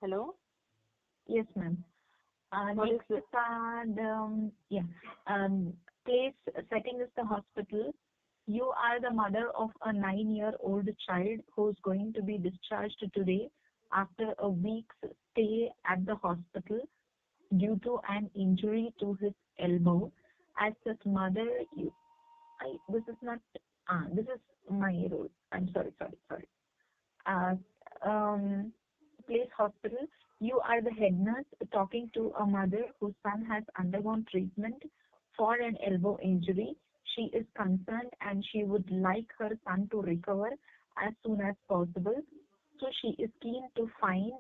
Hello? Yes, ma'am. What is Next it? card, yeah. Um, Place setting is the hospital. You are the mother of a 9-year-old child who's going to be discharged today after a week's stay at the hospital due to an injury to his elbow. As his mother, this is not, this is my role. I'm sorry. Uh, um, Place hospital. You are the head nurse talking to a mother whose son has undergone treatment for an elbow injury. She is concerned and she would like her son to recover as soon as possible. So she is keen to find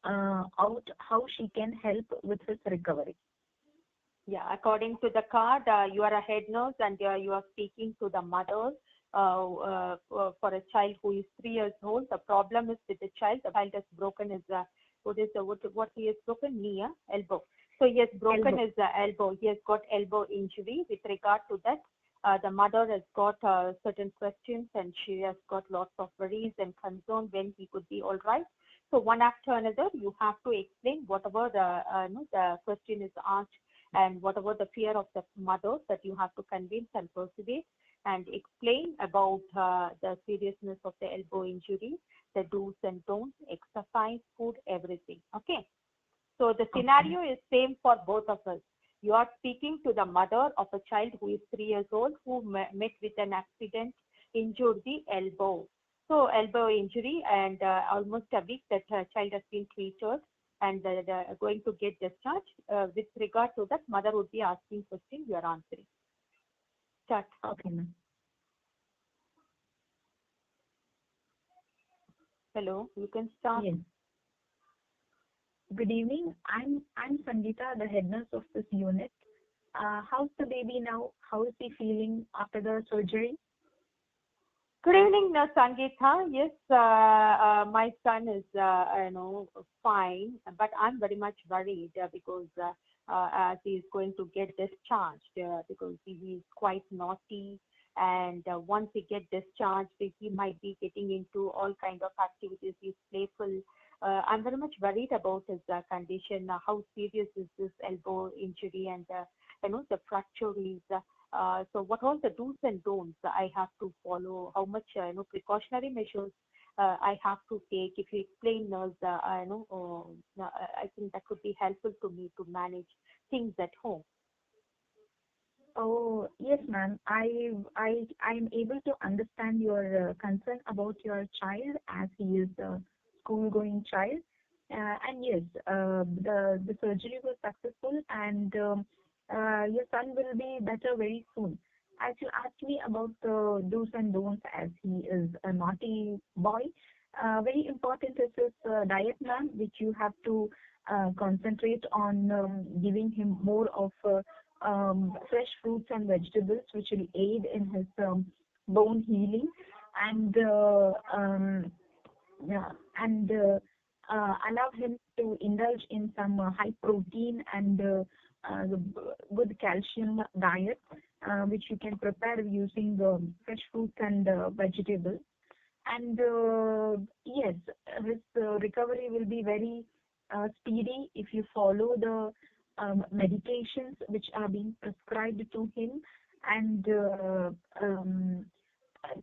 out how she can help with his recovery. Yeah, according to the card, you are a head nurse and you are speaking to the mother for a child who is 3 years old. The problem is with the child. The child has broken his what he has broken knee, elbow. So he has broken Elbow. his elbow. He has got elbow injury. With regard to that, the mother has got certain questions and she has got lots of worries and concern when he could be all right. So one after another, you have to explain whatever the question is asked and whatever the fear of the mother that you have to convince and persuade and explain about the seriousness of the elbow injury, the do's and don'ts, exercise, food, everything. Okay. So the Okay. scenario is same for both of us. You are speaking to the mother of a child who is 3 years old who met with an accident, injured the elbow. So elbow injury and almost a week that child has been treated and going to get discharged. With regard to that, mother would be asking question, you are answering. Start. Okay, ma'am. Hello, you can start. Yes. Good evening. I'm Sangeeta, the head nurse of this unit. How's the baby now? How is he feeling after the surgery? Good evening, Sangeeta. Yes, my son is, fine, but I'm very much worried because as he is going to get discharged because he is quite naughty, and once he get discharged, he might be getting into all kind of activities. He's playful. I'm very much worried about his condition. How serious is this elbow injury, and the fracture is. So what all the do's and don'ts I have to follow, how much precautionary measures I have to take. If you explain us, I think that could be helpful to me to manage things at home. Oh, yes, ma'am. I'm able to understand your concern about your child as he is a school-going child. And yes, the surgery was successful, and your son will be better very soon. As you asked me about the do's and don'ts, as he is a naughty boy, very important is his diet, ma'am, which you have to concentrate on giving him more of fresh fruits and vegetables, which will aid in his bone healing, and yeah, and allow him to indulge in some high protein and good calcium diet, which you can prepare using fresh fruits and vegetables. And yes, his recovery will be very speedy if you follow the medications which are being prescribed to him, and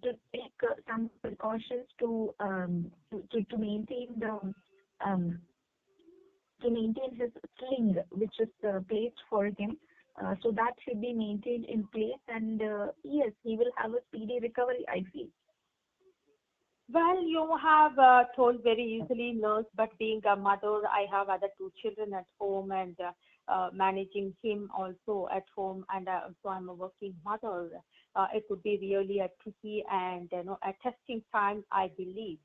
to take some precautions to maintain the um, to maintain his sling, which is placed for him. So that should be maintained in place, and yes, he will have a speedy recovery, I feel. Well, you have told very easily, nurse, but being a mother, I have other two children at home and managing him also at home, and so I'm a working mother. It would be really a tricky and a testing time, I believe.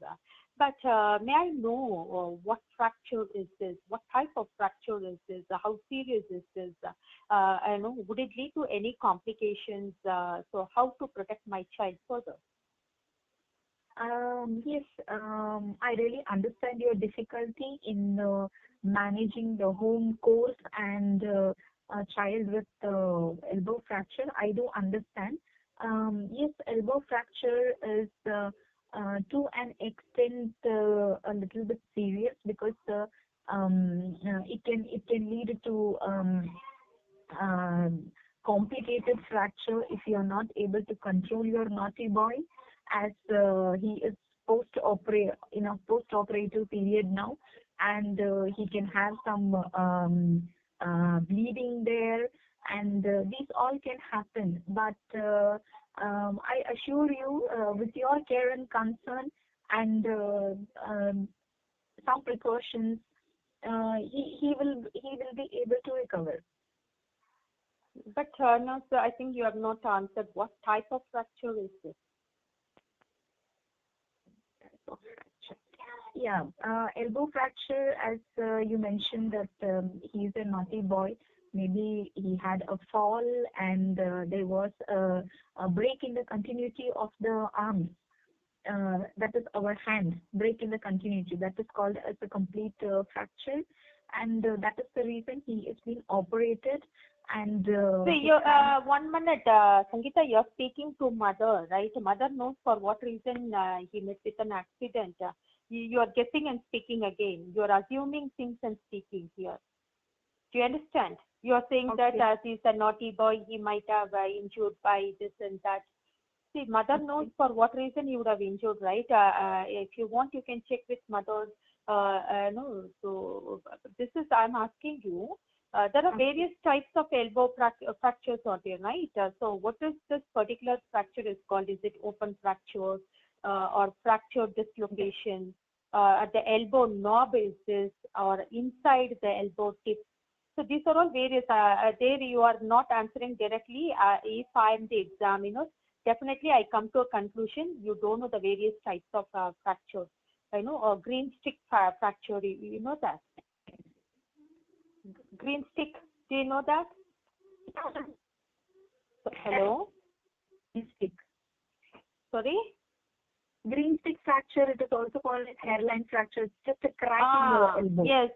But may I know what fracture is this? What type of fracture is this? How serious is this? Would it lead to any complications? So how to protect my child further? Yes, I really understand your difficulty in managing the home course and a child with elbow fracture. I do understand. Yes, elbow fracture is to an extent a little bit serious, because it can lead to complicated fracture if you are not able to control your naughty boy, as he is post-operative period now, and he can have some bleeding there, and these all can happen. But I assure you, with your care and concern and some precautions, he will be able to recover. But nurse, I think you have not answered what type of fracture is this? Yeah, elbow fracture, as you mentioned that he's a naughty boy. Maybe he had a fall, and there was a break in the continuity of the arm. That is our hand, break in the continuity. That is called as a complete fracture, and that is the reason he is being operated. And See, you 1 minute, Sangeeta, you're speaking to mother, right? Mother knows for what reason he met with an accident. You are guessing and speaking again. You're assuming things and speaking here. Do you understand? You are saying that Okay. as he's a naughty boy, he might have injured by this and that. See, mother knows for what reason he would have injured, right? If you want, you can check with mother. No, so this is, I'm asking you. There are various types of elbow fractures out there, right? So what is this particular fracture is called? Is it open fracture or fracture dislocation? At the elbow knob is this, or inside the elbow tip? So these are all various. There you are not answering directly. If I am the examiner, definitely I come to a conclusion. You don't know the various types of fracture. I know a green stick fracture. You know that green stick. Do you know that? Hello. Green stick. Sorry. Green stick fracture, it is also called as hairline fracture. It's just a crack in the elbow. Yes,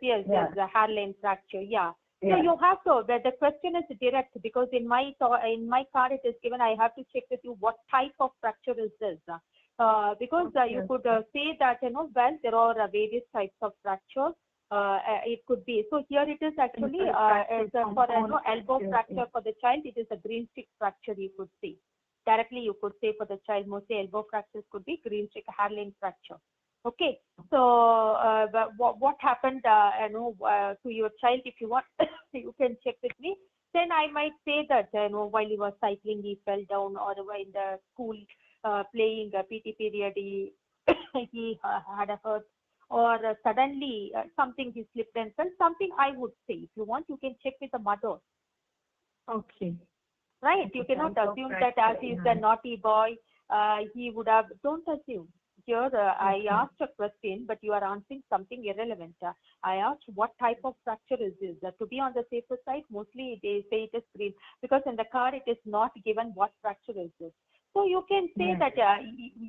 the hairline fracture. Yeah. Yeah. So you have to. The question is direct, because in my card it is given. I have to check with you what type of fracture is this. Because you could say that well, there are various types of fracture. It could be. So here it is actually for elbow fracture for the child. It is a green stick fracture. You could see directly. You could say for the child, mostly elbow fractures could be green stick hairline fracture. Okay. So what happened to your child? If you want, you can check with me. Then I might say that while he was cycling, he fell down, or in the school playing a PT period, he had a hurt, or suddenly something he slipped and fell. Something I would say. If you want, you can check with the mother. Okay. Right? You cannot assume that as he is a naughty boy, he would have. Don't assume. Here, I asked a question, but you are answering something irrelevant. I asked what type of fracture is this? To be on the safer side, mostly they say it is green, because in the card it is not given what fracture is this. So you can say that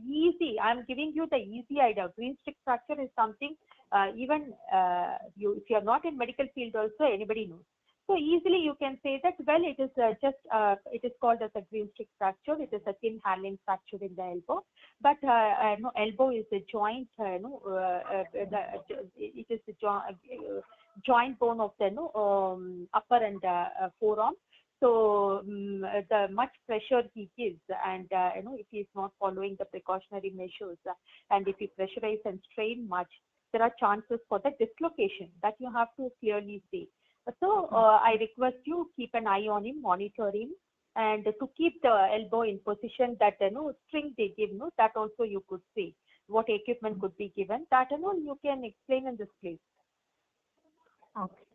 easy. I'm giving you the easy idea. Green stick fracture is something even if you are not in medical field also, anybody knows. So easily you can say that, well, it is it is called as a green stick fracture. It is a thin hairline fracture in the elbow. But elbow is the joint, it is the joint bone of the upper and forearm. So the much pressure he gives, and if he is not following the precautionary measures, and if he pressurize and strain much, there are chances for the dislocation. That you have to clearly see. So I request you keep an eye on him, monitor him, and to keep the elbow in position. That string they give, that also you could see what equipment could be given. That you can explain in this place. Okay.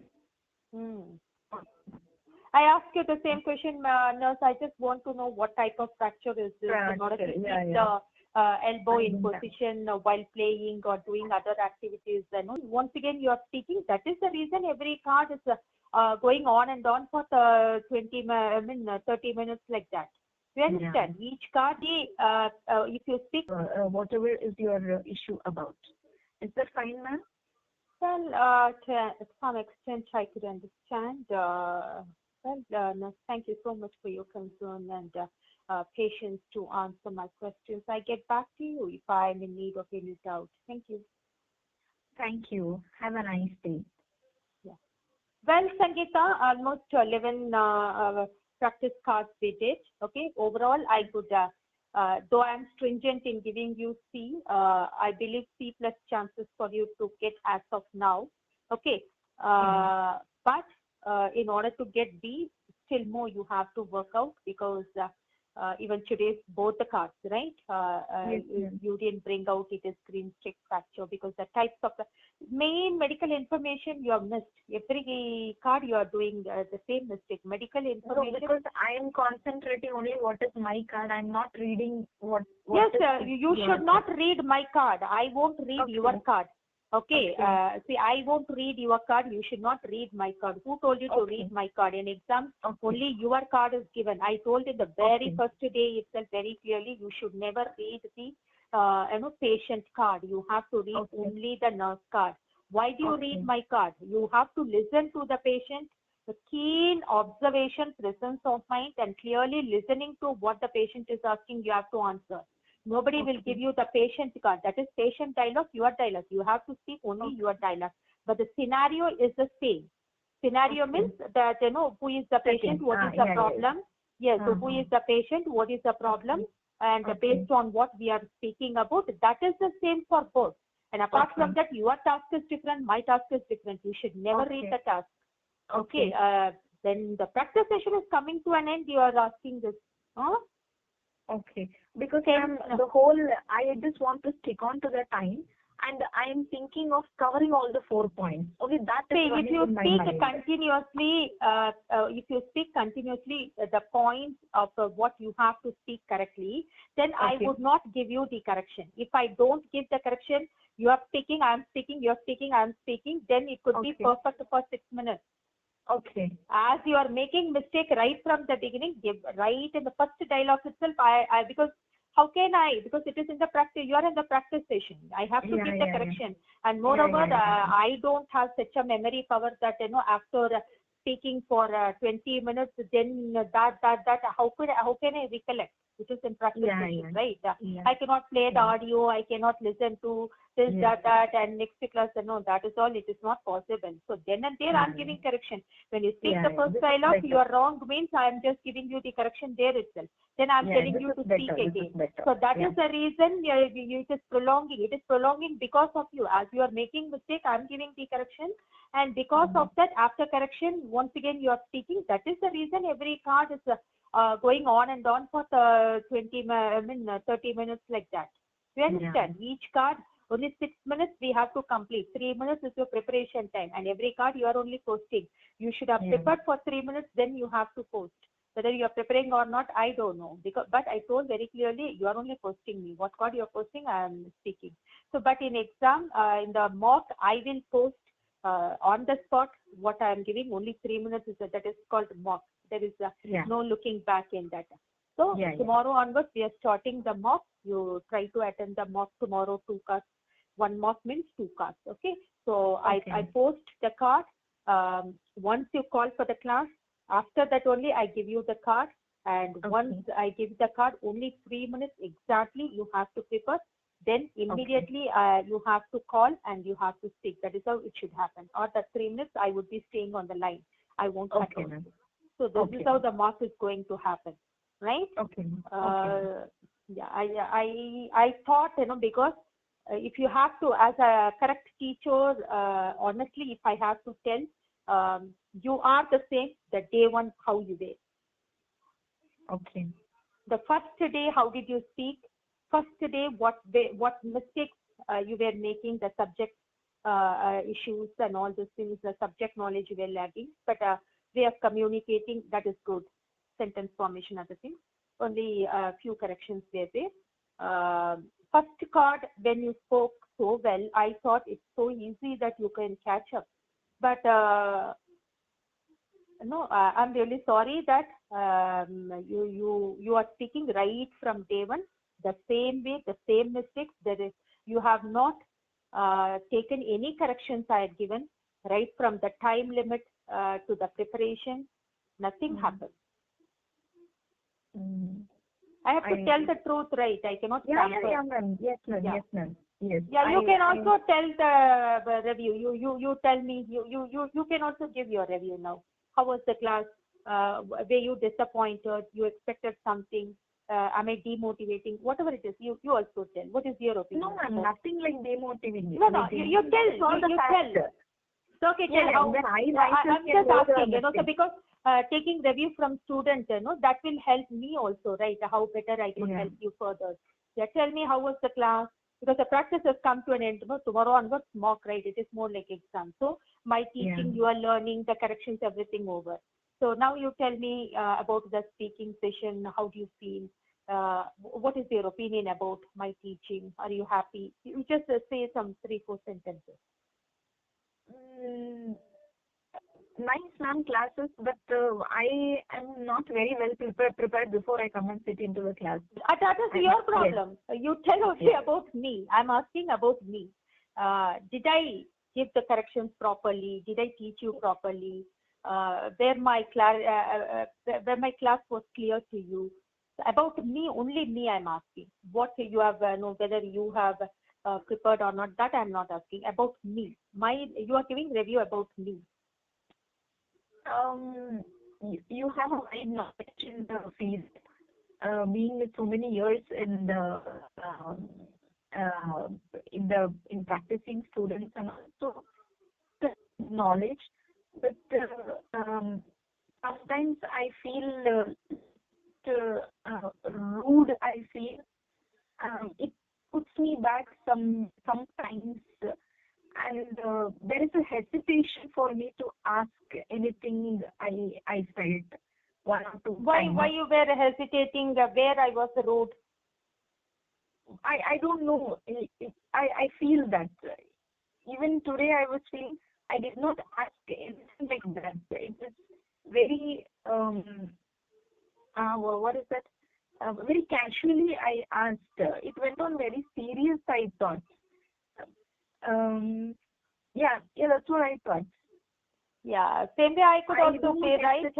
I asked you the same question, nurse. I just want to know what type of fracture is this, in order to keep the elbow in position while playing or doing other activities. Once again, you are speaking. That is the reason every card is going on and on for 30 minutes like that. You understand? Yeah. Each card, if you speak. Whatever is your issue about. Is that fine, ma'am? Well, to some extent, I could understand. Well, no, thank you so much for your concern, and patience to answer my questions. I get back to you if I'm in need of any doubt. Thank you. Thank you. Have a nice day. Yeah. Well, Sangeeta, almost 11 practice cards we did. Okay. Overall, I could, though I'm stringent in giving you C, I believe C plus chances for you to get as of now. Okay. But in order to get B, still more you have to work out, because even today's both the cards, right? Yes, yes. You didn't bring out it as green stick fracture, because the types of the main medical information you have missed. Every card you are doing the same mistake. Medical No, information. because I am concentrating only what is my card. I'm not reading what Yes, is you your should not card. read my card. I won't read Okay. your card. Okay. Okay. See, I won't read your card. You should not read my card. Who told you to Okay. read my card? In exam, Okay. only your card is given. I told in the very Okay. first day itself very clearly, you should never read the patient card. You have to read Okay. only the nurse card. Why do you Okay. read my card? You have to listen to the patient, the keen observation, presence of mind, and clearly listening to what the patient is asking, you have to answer. Nobody will give Okay. you the patient card. That is patient dialogue, your dialogue. You have to speak only Okay. your dialogue. But the scenario is the same. Scenario Okay. means that, who is the patient, Second. what is the Yeah, yeah. problem. Yes, so who Uh-huh. is the patient, what is the problem, and Okay. based on what we are speaking about, that is the same for both. And apart from Okay. that, your task is different, my task is different. You should never read Okay. the task. Okay. Okay. Then the practice session is coming to an end. You are asking this. Huh? Okay. Because Same. the whole, I just want to stick on to the time, and I am thinking of covering all the 4 points. Okay, that is See, if running you in my speak mind. continuously, the points of what you have to speak correctly, then I Okay. would not give you the correction. If I don't give the correction, you are speaking, I am speaking, you are speaking, I am speaking, then it could be Okay. perfect for 6 minutes. Okay. As you are making mistake right from the beginning, give right in the first dialogue itself, because how can I, because it is in the practice, you are in the practice session, I have to Yeah, give yeah, the yeah. correction. And moreover, Yeah. I don't have such a memory power that, after speaking for 20 minutes, then how can I recollect? It is in practice Yeah, session, yeah. right? Yeah. I cannot play the Yeah. audio, I cannot listen to this, Yeah. that, and next class, no, that is all, it is not possible. So then and there, I'm Yeah. giving correction. When you speak Yeah, the yeah. first This is dialogue, better. you are wrong means I'm just giving you the correction there itself. Then I'm Yeah, telling this you is to better. speak This is again. better. So that Yeah. is the reason it is prolonging. It is prolonging because of you. As you are making mistake, I'm giving the correction. And because of that, after correction, once again you are speaking. That is the reason every card is going on and on for 30 minutes like that. You understand? Each card, only 6 minutes we have to complete. 3 minutes is your preparation time. And every card you are only posting. You should have prepared for 3 minutes, then you have to post. Whether you are preparing or not, I don't know. But I told very clearly, you are only posting me. What card you are posting, I am speaking. So, but in exam, in the mock, I will post on the spot what I am giving. Only 3 minutes that is called mock. There is no looking back in that. So tomorrow onwards, we are starting the mock. You try to attend the mock tomorrow, 2 cards. 1 mock means 2 cards. Okay. So I post the card. Once you call for the class, after that only I give you the card. And once I give the card, only 3 minutes exactly you have to prepare. Then immediately you have to call and you have to speak. That is how it should happen. Or that 3 minutes I would be staying on the line. I won't cut out. So this is how the mock is going to happen, right? Yeah, I thought, because if you have to, as a correct teacher, honestly, if I have to tell, you are the same the day one how you were. Okay. The first day, how did you speak? First day, what mistakes you were making, the subject issues and all those things, the subject knowledge you were lagging. But way of communicating, that is good. Sentence formation, other things. Only a few corrections were there. First card, when you spoke so well, I thought it's so easy that you can catch up. But no, I'm really sorry that you are speaking right from day one, the same way, the same mistakes. You have not taken any corrections I had given right from the time limit to the preparation. Nothing happened. I have to tell the truth, right? I cannot pamper. Yeah, ma'am. Yes, ma'am. Yeah. Yes, ma'am. Yes. Yeah, you can also tell the review. You tell me. You can also give your review now. How was the class? Were you disappointed? You expected something? Am I demotivating? Whatever it is, you also tell. What is your opinion? No, ma'am. Nothing like demotivating. No. You tell. You tell. So, okay, tell how. I'm just asking, so because taking review from students, that will help me also, right? How better I could help you further. Yeah, tell me how was the class? Because the practice has come to an end. Tomorrow onwards, mock, right? It is more like exam. So, my teaching, you are learning, the corrections, everything over. So, now you tell me about the speaking session. How do you feel? What is your opinion about my teaching? Are you happy? You just say some 3-4 sentences. Nice, ma'am, classes, but I am not very well prepared before I come and sit into the class. That is your problem. Yes. You tell only about me. I'm asking about me. Did I give the corrections properly? Did I teach you properly? Where my class was clear to you? About me, only me I'm asking. What you have, whether you have prepared or not, that I'm not asking. About me. You are giving review about me. You have a wide knowledge in the field, being with so many years in practicing students and also the knowledge, but sometimes I feel rude. I feel it puts me back sometimes. And there is a hesitation for me to ask anything I felt one or two times. Why you were hesitating? Where I was rude? I don't know. I feel that. Even today I was feeling I did not ask anything like that. It was very what is that? Very casually I asked. It went on very serious, I thought. That's what I thought. Yeah, same way I could also say, right?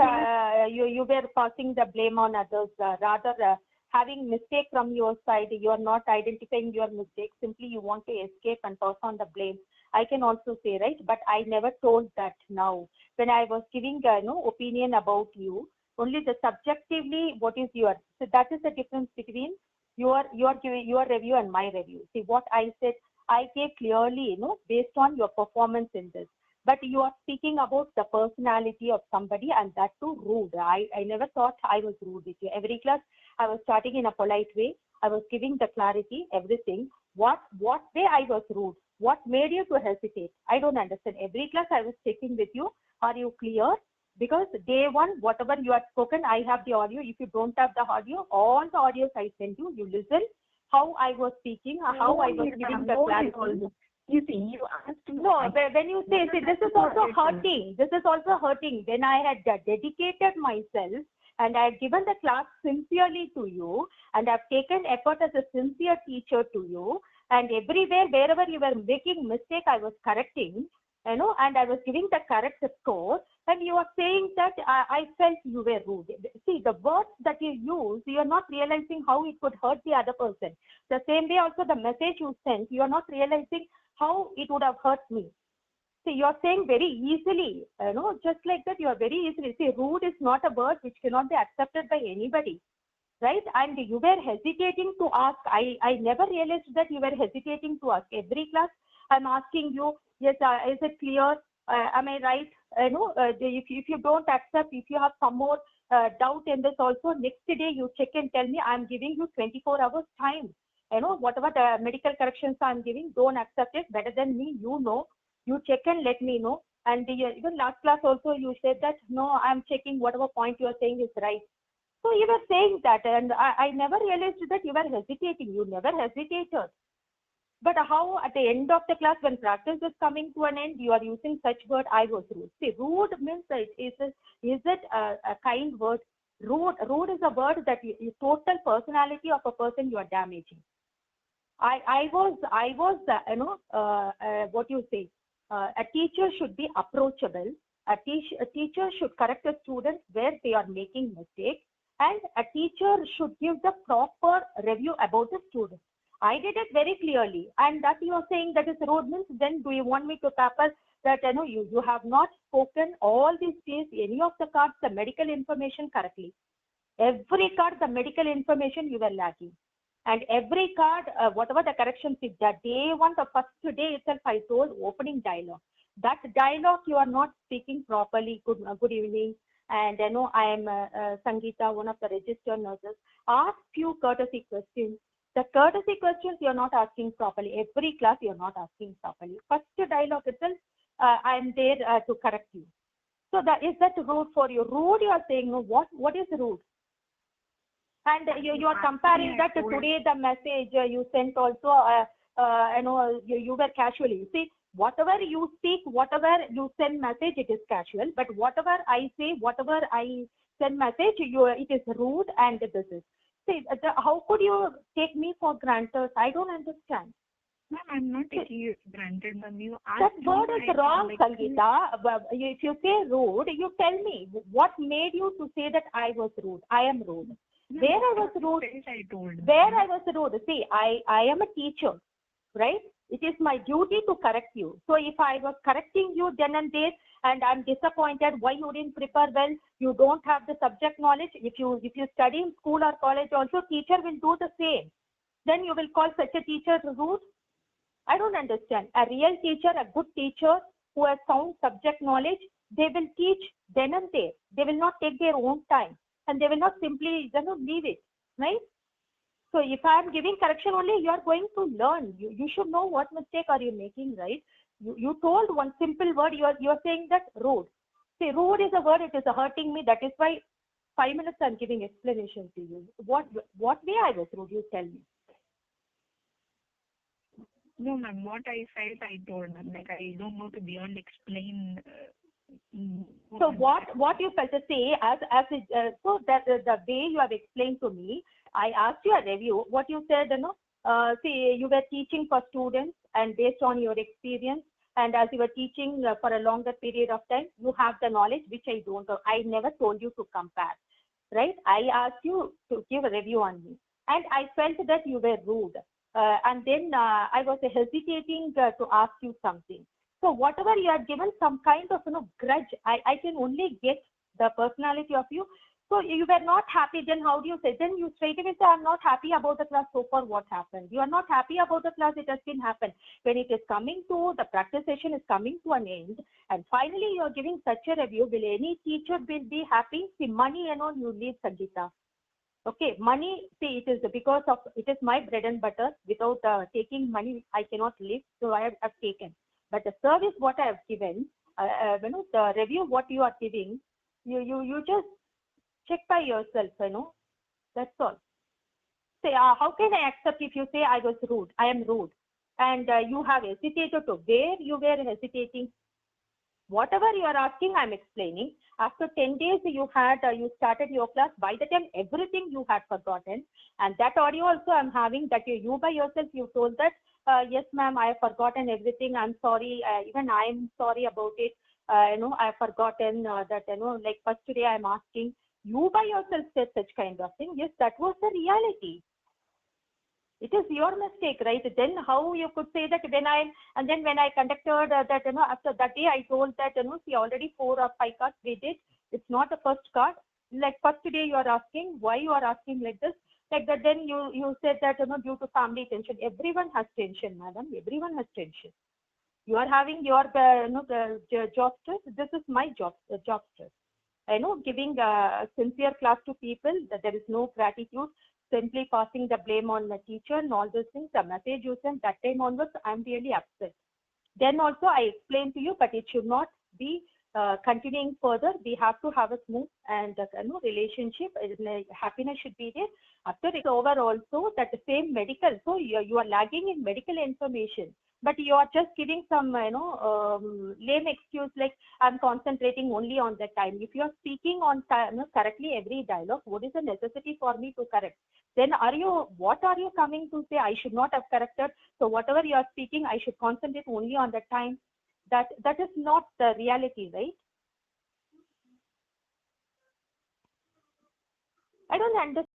You were passing the blame on others, rather having mistake from your side. You are not identifying your mistake. Simply you want to escape and pass on the blame. I can also say, right? But I never told that now. When I was giving opinion about you, only the subjectively what is your. So that is the difference between your giving your review and my review. See what I said. I gave clearly, based on your performance in this. But you are speaking about the personality of somebody and that too rude. I never thought I was rude with you. Every class, I was starting in a polite way. I was giving the clarity, everything. What way I was rude? What made you to hesitate? I don't understand. Every class I was checking with you. Are you clear? Because day one, whatever you had spoken, I have the audio. If you don't have the audio, all the audios I send you, you listen. How I was speaking, how I was giving the clarity. You see, you asked me. No, when you say, this is also hurting. This is also hurting. When I had dedicated myself and I had given the class sincerely to you and I've taken effort as a sincere teacher to you, and everywhere, wherever you were making mistake, I was correcting, and I was giving the correct score, and you are saying that I felt you were rude. See, the words that you use, you are not realizing how it could hurt the other person. The same way also the message you sent, you are not realizing how it would have hurt me. See, you are saying very easily, just like that, you are very easily. See, rude is not a word which cannot be accepted by anybody, right? And you were hesitating to ask. I never realized that you were hesitating to ask. Every class, I'm asking you, yes, is it clear? Am I right? If you don't accept, if you have some more doubt in this also, next day you check and tell me, I'm giving you 24 hours time. Whatever the medical corrections I'm giving, don't accept it. Better than me, you check and let me know. And even last class also, you said that, no, I'm checking whatever point you are saying is right. So you were saying that, and I never realized that you were hesitating. You never hesitated. But how at the end of the class, when practice is coming to an end, you are using such word, I was rude. See, rude means, is it a kind word? Rude is a word that is total personality of a person you are damaging. I was what you say, a teacher should be approachable. A teacher should correct a student where they are making mistakes, and a teacher should give the proper review about the student. I did it very clearly, and that you are saying that is rudeness. Then do you want me to tackle that? You have not spoken all these days any of the cards, the medical information correctly. Every card, the medical information you were lacking. And every card, whatever the corrections is, that day one, the first day itself, I told opening dialogue. That dialogue you are not speaking properly. Good evening. And I am Sangeeta, one of the registered nurses. Ask few courtesy questions. The courtesy questions you are not asking properly. Every class you are not asking properly. First dialogue itself, I am there to correct you. So is that rude for you? Rude, you are saying, no, what is rude? And you are comparing that today the message you sent also, you were casually. See, whatever you speak, whatever you send message, it is casual. But whatever I say, whatever I send message, it is rude and this is. See, how could you take me for granted? I don't understand. Ma'am, I'm not taking you for granted, ma'am. You that word is wrong, Sangeeta. If you say rude, you tell me what made you to say that I was rude. I am rude. No, where I was rude? I told. Where I was rude? See, I am a teacher, right? It is my duty to correct you. So if I was correcting you then and there, and I'm disappointed why you didn't prepare well, you don't have the subject knowledge. If you study in school or college also, teacher will do the same. Then you will call such a teacher rude? I don't understand. A real teacher, a good teacher who has sound subject knowledge, they will teach then and there. They will not take their own time, and they will not simply leave it, right? So if I am giving correction only, you are going to learn. You should know what mistake are you making, right? You told one simple word. You are saying that rude. See, rude is a word. It is hurting me. That is why 5 minutes I am giving explanation to you. What way I was rude? You tell me. No, ma'am. What I said, I told, ma'am. Like, I don't know to beyond explain. So what you felt to say so that the way you have explained to me, I asked you a review. What you said, see, you were teaching for students, and based on your experience, and as you were teaching for a longer period of time, you have the knowledge which I don't have. I never told you to compare, right? I asked you to give a review on me, and I felt that you were rude. And then I was hesitating to ask you something. So whatever you are given some kind of grudge, I can only get the personality of you. So you were not happy, then how do you say? Then you straight away say, I'm not happy about the class. So far, what happened? You are not happy about the class. It has been happened. When it is coming to, the practice session is coming to an end, and finally you are giving such a review, will any teacher will be happy? See, money and all, you leave, Sangeeta. Okay, money, see, it is because of, it is my bread and butter. Without taking money, I cannot live. So I have taken. But the service what I have given, the review what you are giving, you just check by yourself, that's all. Say, how can I accept if you say I was rude? I am rude. And you have hesitated to where you were hesitating. Whatever you are asking, I'm explaining. After 10 days, you started your class. By the time, everything you had forgotten. And that audio also I'm having, that you by yourself, you told that, yes, ma'am, I have forgotten everything. I'm sorry. Even I'm sorry about it. I have forgotten that, like first today I'm asking. You by yourself said such kind of thing. Yes, that was the reality. It is your mistake, right? Then how you could say that when I conducted that, after that day I told that, see, already 4 or 5 cards we did. It's not the first card. Like first day you are asking, why you are asking like this? Like that, then you said that, due to family tension. Everyone has tension, madam. Everyone has tension. You are having your, job stress. This is my job stress. Giving sincere class to people, that there is no gratitude, simply passing the blame on the teacher and all those things. The message you sent that time onwards, I'm really upset. Then also I explained to you, but it should not be continuing further. We have to have a smooth and relationship. Happiness should be there. After it's over also, that same medical. So you are lagging in medical information. But you are just giving some, lame excuse like I'm concentrating only on that time. If you are speaking on correctly every dialogue, what is the necessity for me to correct? Then what are you coming to say? I should not have corrected. So whatever you are speaking, I should concentrate only on that time. That is not the reality, right? I don't understand